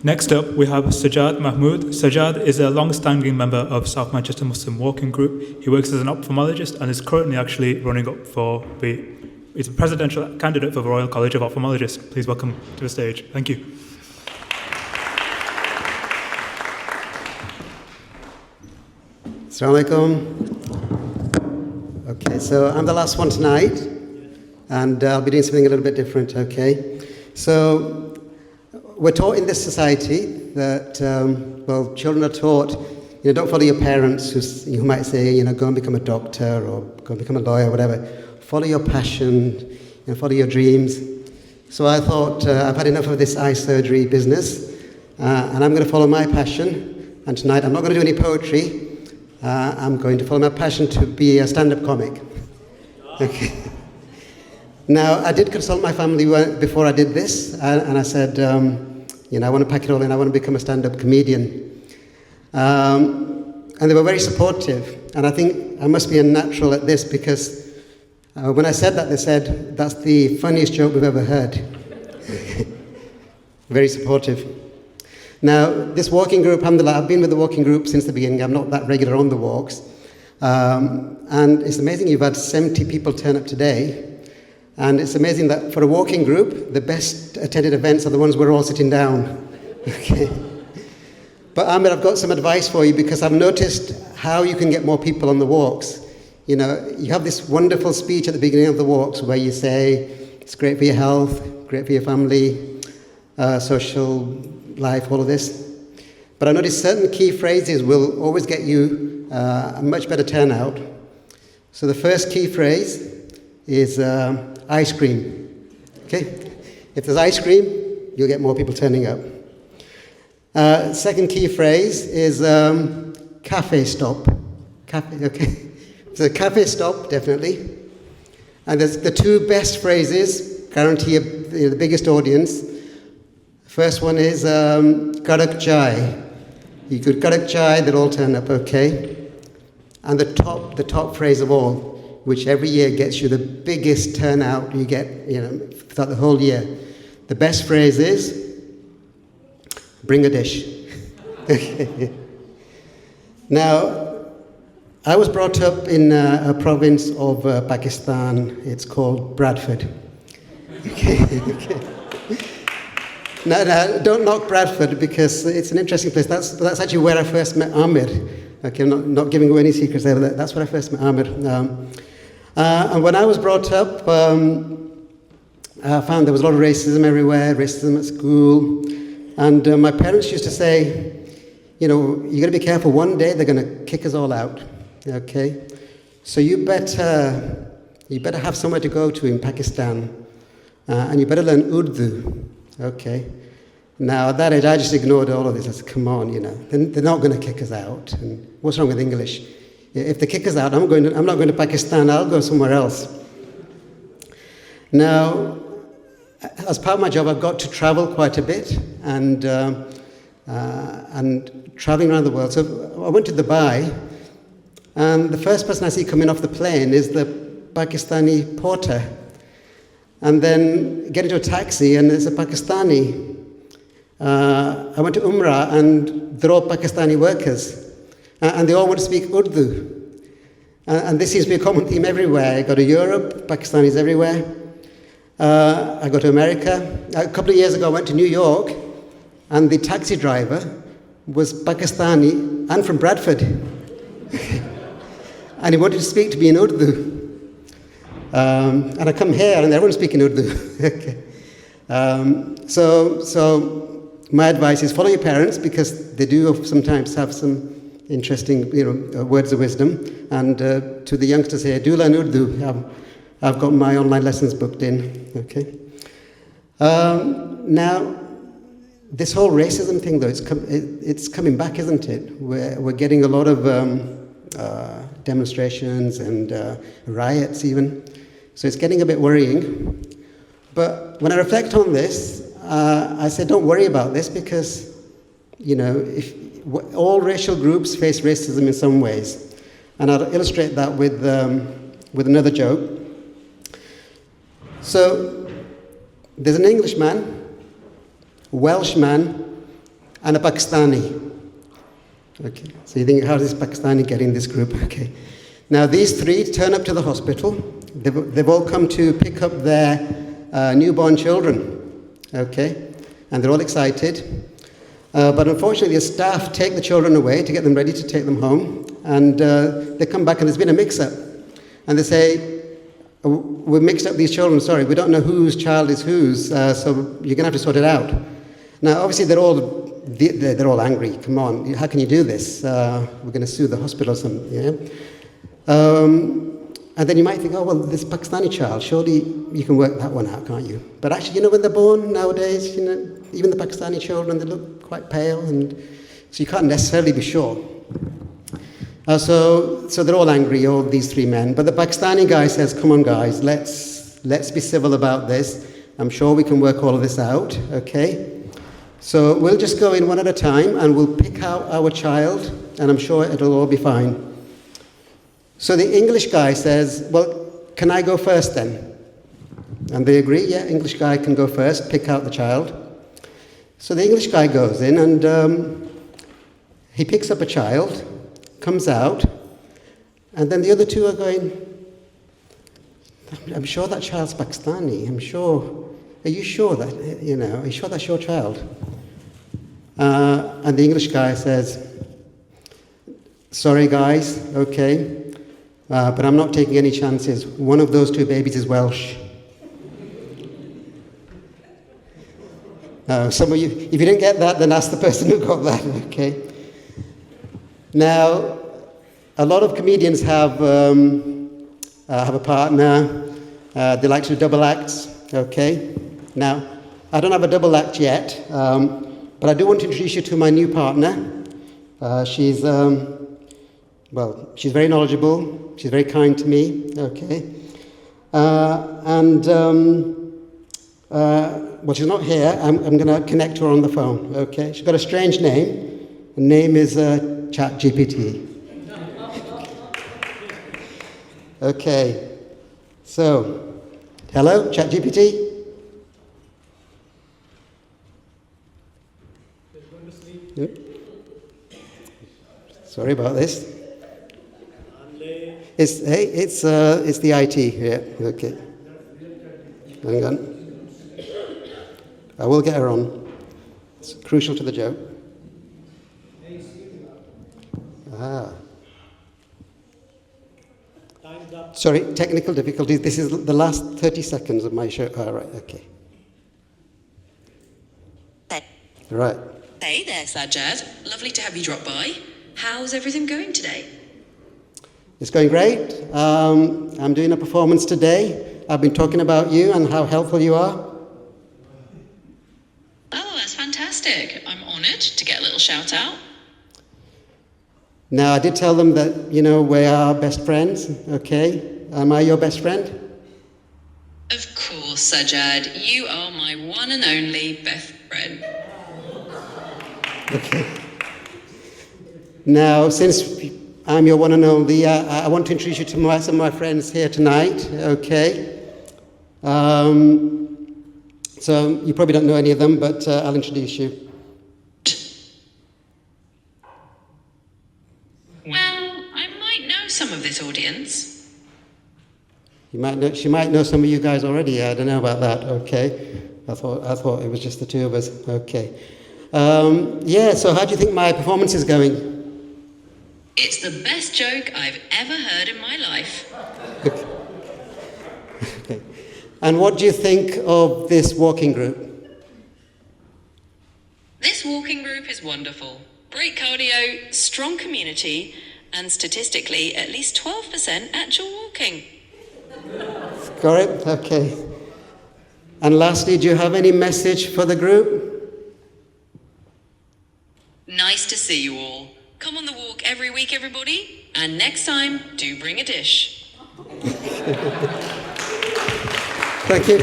Next up, we have Sajjad Mahmood. Sajjad is a long-standing member of South Manchester Muslim Walking Group. He works as an ophthalmologist and is currently actually running up for he's a presidential candidate for the Royal College of Ophthalmologists. Please welcome to the stage. Thank you. Assalamu alaikum. Okay, so I'm the last one tonight, and I'll be doing something a little bit different, okay? So, we're taught in this society that, children are taught, don't follow your parents who might say, go and become a doctor or go and become a lawyer, whatever. Follow your passion, follow your dreams. So I thought, I've had enough of this eye surgery business, and I'm going to follow my passion. And tonight, I'm not going to do any poetry. I'm going to follow my passion to be a stand-up comic. Okay. Now, I did consult my family before I did this, and I said, I want to pack it all in. I want to become a stand-up comedian. And they were very supportive. And I think I must be a natural at this because when I said that, they said, that's the funniest joke we've ever heard. Very supportive. Now, this walking group, alhamdulillah, I've been with the walking group since the beginning. I'm not that regular on the walks. And it's amazing you've had 70 people turn up today. And it's amazing that for a walking group, the best attended events are the ones where we're all sitting down. Okay. But Ahmed, I've got some advice for you because I've noticed how you can get more people on the walks. You have this wonderful speech at the beginning of the walks where you say, it's great for your health, great for your family, social life, all of this. But I noticed certain key phrases will always get you a much better turnout. So the first key phrase is ice cream. Okay? If there's ice cream, you'll get more people turning up. Second key phrase is cafe stop. Cafe, okay? So cafe stop, definitely. And there's the two best phrases, guarantee the biggest audience. First one is karak chai. You could karak chai, they'll all turn up, okay? And the top phrase of all, which every year gets you the biggest turnout you get, throughout the whole year. The best phrase is, bring a dish. Now, I was brought up in a province of Pakistan. It's called Bradford. Okay. No, don't knock Bradford because it's an interesting place. That's actually where I first met Ahmed. Okay, I'm not giving away any secrets there, but that's where I first met Ahmed. And when I was brought up, I found there was a lot of racism everywhere, racism at school. And my parents used to say, you got to be careful. One day they're going to kick us all out. Okay? So you better have somewhere to go to in Pakistan. And you better learn Urdu. Okay? Now, at that age, I just ignored all of this. I said, come on, they're not going to kick us out. And what's wrong with English? If they kick us out, I'm not going to Pakistan, I'll go somewhere else. Now, as part of my job, I've got to travel quite a bit and traveling around the world. So I went to Dubai, and the first person I see coming off the plane is the Pakistani porter. And then get into a taxi, and there's a Pakistani. I went to Umrah, and they're all Pakistani workers. And they all want to speak Urdu. And this seems to be a common theme everywhere. I go to Europe, Pakistanis everywhere. I go to America. A couple of years ago, I went to New York, and the taxi driver was Pakistani and from Bradford. And he wanted to speak to me in Urdu. And I come here and everyone's speaking Urdu. Okay. So my advice is follow your parents because they do sometimes have some interesting, words of wisdom. And to the youngsters here, do learn Urdu. I've got my online lessons booked in. Okay. Now, this whole racism thing, though, it's coming back, isn't it? We're getting a lot of demonstrations and riots even. So it's getting a bit worrying. But when I reflect on this, I said, don't worry about this because, if all racial groups face racism in some ways. And I'll illustrate that with another joke. So there's an Englishman, Welshman, and a Pakistani. Okay, so you think, how does Pakistani get in this group? Okay. Now, these three turn up to the hospital. They've all come to pick up their newborn children, okay? And they're all excited. But unfortunately, the staff take the children away to get them ready to take them home. And they come back and there's been a mix-up. And they say, we mixed up these children, sorry, we don't know whose child is whose, so you're going to have to sort it out. Now, obviously, they're all angry. Come on, how can you do this? We're going to sue the hospital or something, yeah? And then you might think, oh, well, this Pakistani child, surely you can work that one out, can't you? But actually, you know, when they're born nowadays, you know, even the Pakistani children, they look quite pale, and so you can't necessarily be sure. So they're all angry, all these three men. But the Pakistani guy says, come on, guys, let's be civil about this. I'm sure we can work all of this out, okay? So we'll just go in one at a time, and we'll pick out our child, and I'm sure it'll all be fine. So the English guy says, well, can I go first then? And they agree, yeah, English guy can go first, pick out the child. So the English guy goes in, and he picks up a child, comes out, and then the other two are going, I'm sure that child's Pakistani. I'm sure. Are you sure that, you know, are you sure that's your child? And the English guy says, sorry guys, okay, but I'm not taking any chances. One of those two babies is Welsh. Some of you, if you didn't get that, then ask the person who got that, okay? Now, a lot of comedians have a partner. They like to do double acts, okay? Now, I don't have a double act yet, but I do want to introduce you to my new partner. She's very knowledgeable. She's very kind to me, okay? Well, she's not here. I'm going to connect her on the phone, okay? She's got a strange name. Her name is ChatGPT. Okay, so, hello, ChatGPT? Yep. Sorry about this. It's the IT, yeah, okay. Hang on. I will get her on. It's crucial to the joke. Sorry, technical difficulties. This is the last 30 seconds of my show. All right, okay. Right. Hey there, Sajjad. Lovely to have you drop by. How's everything going today? It's going great. I'm doing a performance today. I've been talking about you and how helpful you are. Oh, that's fantastic. I'm honoured to get a little shout out. Now, I did tell them that, you know, we are best friends, okay? Am I your best friend? Of course, Sajjad. You are my one and only best friend. Okay. Now, since I'm your one and only, I want to introduce you to some of my friends here tonight, okay? So you probably don't know any of them, but I'll introduce you. Well, I might know some of this audience. She might know some of you guys already. I don't know about that. Okay, I thought it was just the two of us. Okay, yeah. So how do you think my performance is going? It's the best joke I've ever heard in my life. Okay. And what do you think of this walking group? This walking group is wonderful. Great cardio, strong community, and statistically, at least 12% actual walking. Got it? Okay. And lastly, do you have any message for the group? Nice to see you all. Come on the walk every week, everybody. And next time, do bring a dish. Thank you.